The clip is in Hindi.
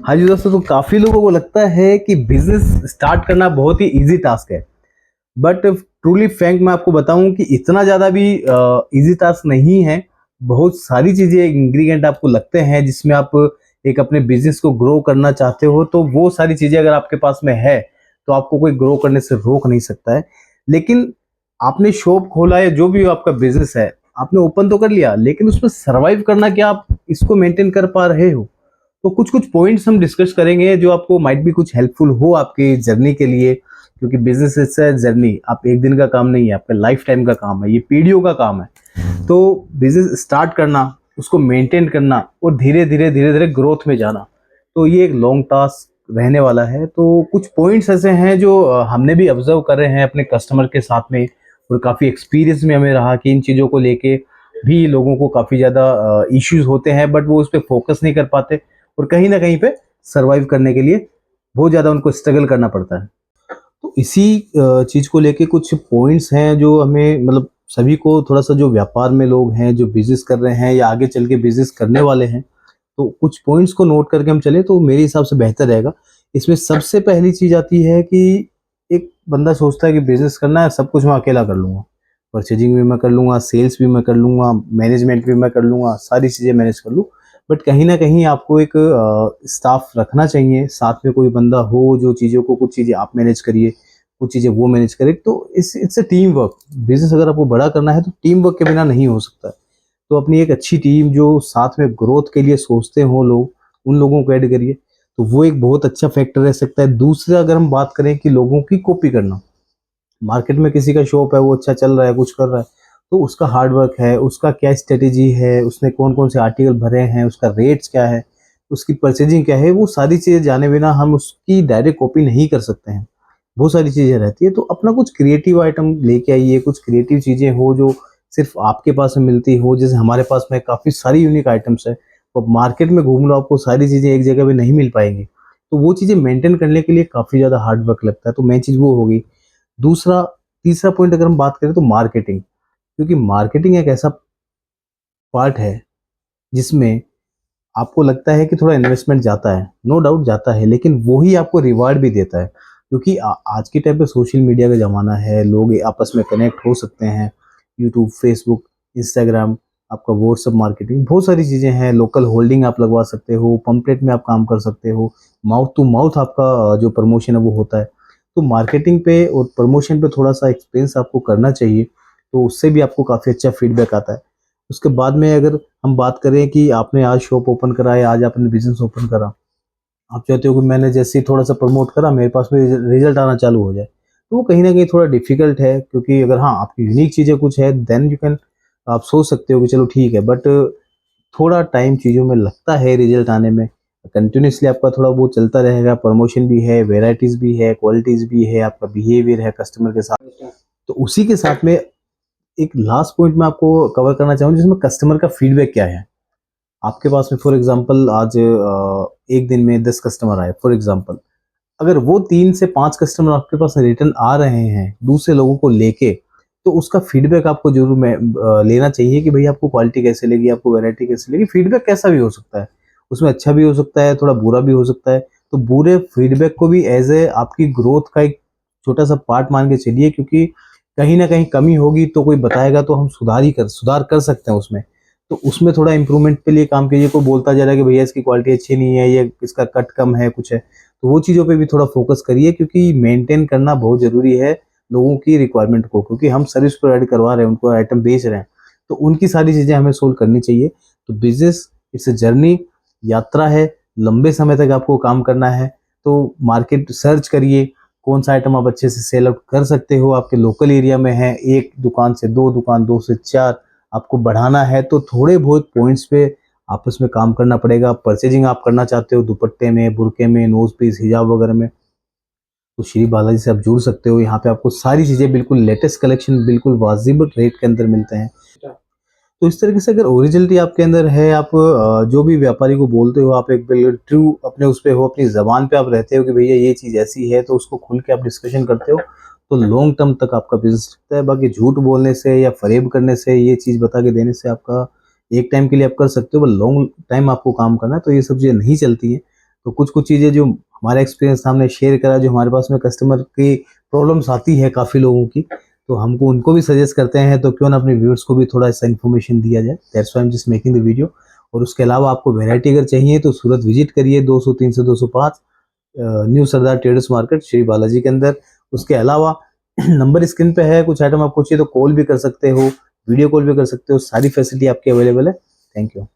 हाँ जी दोस्तों, तो काफ़ी लोगों को लगता है कि बिज़नेस स्टार्ट करना बहुत ही ईज़ी टास्क है। बट ट्रूली फ्रैंक मैं आपको बताऊँ कि इतना ज़्यादा भी ईज़ी टास्क नहीं है। बहुत सारी चीज़ें इंग्रीडिएंट आपको लगते हैं जिसमें आप एक अपने बिज़नेस को ग्रो करना चाहते हो, तो वो सारी चीज़ें अगर आपके पास में है, तो आपको कोई ग्रो करने से रोक नहीं सकता है। लेकिन आपने शॉप खोला या जो भी आपका बिज़नेस है, आपने ओपन तो कर लिया, लेकिन उसमें सर्वाइव करना क्या आप इसको मेंटेन कर पा रहे हो? तो कुछ-कुछ पॉइंट्स हम डिस्कस करेंगे जो आपको माइट बी कुछ हेल्पफुल हो आपकी जर्नी के लिए, क्योंकि बिज़नेस इज़ अ जर्नी। आप एक दिन का काम नहीं है, आपका लाइफ टाइम का काम है, ये पीढ़ियों का काम है। तो बिज़नेस स्टार्ट करना, उसको मेंटेन करना और धीरे-धीरे, धीरे-धीरे ग्रोथ में जाना, तो ये एक लॉन्ग टास्क रहने वाला है। तो कुछ पॉइंट्स ऐसे हैं जो हमने भी ऑब्ज़र्व करे हैं अपने कस्टमर के साथ में, और काफ़ी एक्सपीरियंस में हमें रहा कि इन चीज़ों को लेके भी लोगों को काफ़ी ज़्यादा इश्यूज़ होते हैं, बट वो उस पे फ़ोकस नहीं कर पाते और कहीं न कहीं पे सर्वाइव करने के लिए बहुत ज़्यादा उनको स्ट्रगल करना पड़ता है। तो इसी चीज़ को लेके कुछ पॉइंट्स हैं जो हमें मतलब सभी को थोड़ा-सा, जो व्यापार में लोग हैं, जो बिज़नेस कर रहे हैं या आगे चल के बिज़नेस करने वाले हैं, तो कुछ पॉइंट्स को नोट करके हम चलें तो मेरे हिसाब से बेहतर रहेगा। इसमें सबसे पहली चीज़ आती है कि एक बंदा सोचता है कि बिज़नेस करना है, सब कुछ मैं अकेला कर लूँगा। परचेज़िंग भी मैं कर लूँगा, सेल्स भी मैं कर लूँगा, मैनेजमेंट भी मैं कर लूँगा, सारी चीज़ें मैनेज कर लूँ। बट कहीं न कहीं आपको एक स्टाफ़ रखना चाहिए, साथ में कोई बंदा हो जो चीज़ों को, कुछ चीज़ें आप मैनेज करिए, कुछ चीज़ें वो मैनेज करे। तो it's a team work. Business अगर आपको बड़ा करना है तो टीम वर्क के बिना नहीं हो सकता है। तो अपनी एक अच्छी टीम जो साथ में ग्रोथ के लिए सोचते हों लोग, उन लोगों को ऐड करिए, तो वो एक बहुत अच्छा फैक्टर रह सकता है। दूसरा, अगर हम बात करें कि लोगों की कॉपी करना, मार्केट में किसी का शॉप है, वो अच्छा चल रहा है, कुछ कर रहा है, तो उसका हार्ड वर्क है, उसका क्या स्ट्रेटेजी है, उसने कौन-कौन से आर्टिकल भरे हैं, उसका रेट्स क्या है, उसकी परचेजिंग क्या है, वो सारी चीज़ें जाने बिना हम उसकी डायरेक्ट कॉपी नहीं कर सकते हैं। बहुत सारी चीज़ें रहती है, तो अपना कुछ क्रिएटिव आइटम लेके आइए, कुछ क्रिएटिव चीज़ें हो जो सिर्फ़ आपके पास में मिलती हो। जैसे हमारे पास में काफ़ी सारी यूनिक आइटम्स हैं, तो मार्केट में घूम लो, आपको सारी चीज़ें एक जगह पे नहीं मिल पाएँगी। तो वो चीज़ें मेंटेन करने के लिए काफ़ी ज़्यादा हार्ड वर्क लगता है, तो मेन चीज़ वो हो गई। दूसरा, तीसरा पॉइंट अगर हम बात करें तो मार्केटिंग, क्योंकि मार्केटिंग एक ऐसा पार्ट है जिसमें आपको लगता है कि थोड़ा इन्वेस्टमेंट जाता है, नो डाउट जाता है, लेकिन वो ही आपको रिवार्ड भी देता है। क्योंकि आज के टाइम पे सोशल मीडिया का ज़माना है, लोग आपस में कनेक्ट हो सकते हैं। यूट्यूब, फेसबुक, इंस्टाग्राम, आपका व्हाट्सएप मार्केटिंग, बहुत सारी चीज़ें हैं। लोकल होल्डिंग आप लगवा सकते हो, पंपलेट में आप काम कर सकते हो, माउथ टू माउथ आपका जो प्रमोशन है वो होता है। तो मार्केटिंग पे और प्रमोशन पे थोड़ा-सा एक्सपेंस आपको करना चाहिए, तो उससे भी आपको काफ़ी अच्छा फीडबैक आता है। उसके बाद में अगर हम बात करें कि आपने आज शॉप ओपन करा है, आज आपने बिज़नेस ओपन करा, आप चाहते हो कि मैंने जैसे ही थोड़ा-सा प्रमोट करा, मेरे पास में रिज़ल्ट आना चालू हो जाए। तो वो कहीं न कहीं थोड़ा डिफ़िकल्ट है, क्योंकि अगर हाँ, आपकी यूनिक चीज़ें कुछ है, देन यू कैन, आप सोच सकते हो कि चलो ठीक है, बट थोड़ा टाइम चीज़ों में लगता है रिज़ल्ट आने में। कंटिन्यूअसली आपका थोड़ा वो चलता रहेगा, प्रमोशन भी है, वैराइटीज़ भी है, क्वालिटीज़ भी है, आपका बिहेवियर है कस्टमर के साथ। तो उसी के साथ में एक लास्ट पॉइंट मैं आपको कवर करना चाहूँ, जिसमें कस्टमर का फीडबैक क्या है। आपके पास में फॉर एग्जांपल आज एक दिन में 10 कस्टमर आए फॉर एग्जांपल, अगर वो 3 से 5 कस्टमर आपके पास रिटर्न आ रहे हैं दूसरे लोगों को लेके, तो उसका फीडबैक आपको ज़रूर लेना चाहिए कि भई आपको क्वालिटी कैसे लगी, आपको वैरायटी कैसी लगी। फीडबैक कैसा भी हो सकता है, उसमें अच्छा भी हो सकता है, थोड़ा बुरा भी हो सकता है। तो बुरे फीडबैक को भी एज़ आपकी ग्रोथ का एक छोटा-सा पार्ट मान के चलिए, क्योंकि कहीं न कहीं कमी होगी तो कोई बताएगा तो हम सुधार कर सकते हैं उसमें। तो उसमें थोड़ा इम्प्रूवमेंट के लिए काम कीजिए। कोई बोलता जा रहा है कि भैया इसकी क्वालिटी अच्छी नहीं है, ये इसका कट कम है, कुछ है। तो वो चीज़ों पे भी थोड़ा फ़ोकस करिए, क्योंकि मेंटेन करना बहुत ज़रूरी है लोगों की रिक्वायरमेंट को, क्योंकि हम सर्विस प्रोवाइड करवा रहे हैं, उनको आइटम बेच रहे हैं, तो उनकी सारी चीज़ें हमें सोल्व करनी चाहिए। तो बिज़नेस इट्स अ जर्नी, यात्रा है, लंबे समय तक आपको काम करना है। तो मार्केट सर्च करिए, कौन-सा आइटम आप अच्छे से सेल आउट कर सकते हो, आपके लोकल एरिया में है, 1 दुकान से 2 दुकान, 2 से 4 आपको बढ़ाना है, तो थोड़े बहुत पॉइंट्स पे आपस में काम करना पड़ेगा। परचेजिंग आप करना चाहते हो दुपट्टे में, बुर्के में, नोज़ पीस, हिजाब वगैरह में, तो श्री बालाजी से आप जुड़ सकते हो। यहाँ पे आपको सारी चीज़ें बिल्कुल लेटेस्ट कलेक्शन बिल्कुल वाजिब रेट के अंदर मिलते हैं। तो इस तरीके से अगर ओरिजिनलिटी आपके अंदर है, आप जो भी व्यापारी को बोलते हो, आप एक बिल्कुल ट्रू अपने उस पे हो, अपनी ज़बान पे आप रहते हो कि भैया ये चीज़ ऐसी है, तो उसको खुल के आप डिस्कशन करते हो, तो लॉन्ग टर्म तक आपका बिज़नेस टिकता है। बाकी झूठ बोलने से या फ़रेब करने से, ये चीज़ बता के देने से आपका एक टाइम के लिए आप कर सकते हो, पर लॉन्ग टाइम आपको काम करना है, तो ये सब चीज़ें नहीं चलती हैं। तो कुछ कुछ चीज़ें जो हमारा एक्सपीरियंस हमने शेयर करा, जो हमारे पास में कस्टमर की प्रॉब्लम्स आती है काफ़ी लोगों की, तो हमको उनको भी सजेस्ट करते हैं, तो क्यों ना अपने व्यूअर्स को भी थोड़ा सा इन्फॉर्मेशन दिया जाए। That's why I am just making the video. और उसके अलावा आपको वैरायटी अगर चाहिए तो सूरत विजिट करिए 200, 300, 205 न्यू सरदार ट्रेडर्स मार्केट श्री बालाजी के अंदर। उसके अलावा नंबर स्क्रीन पे है, कुछ आइटम आपको चाहिए तो कॉल भी कर सकते हो, वीडियो कॉल भी कर सकते हो, सारी फैसिलिटी आपकी अवेलेबल है। Thank you.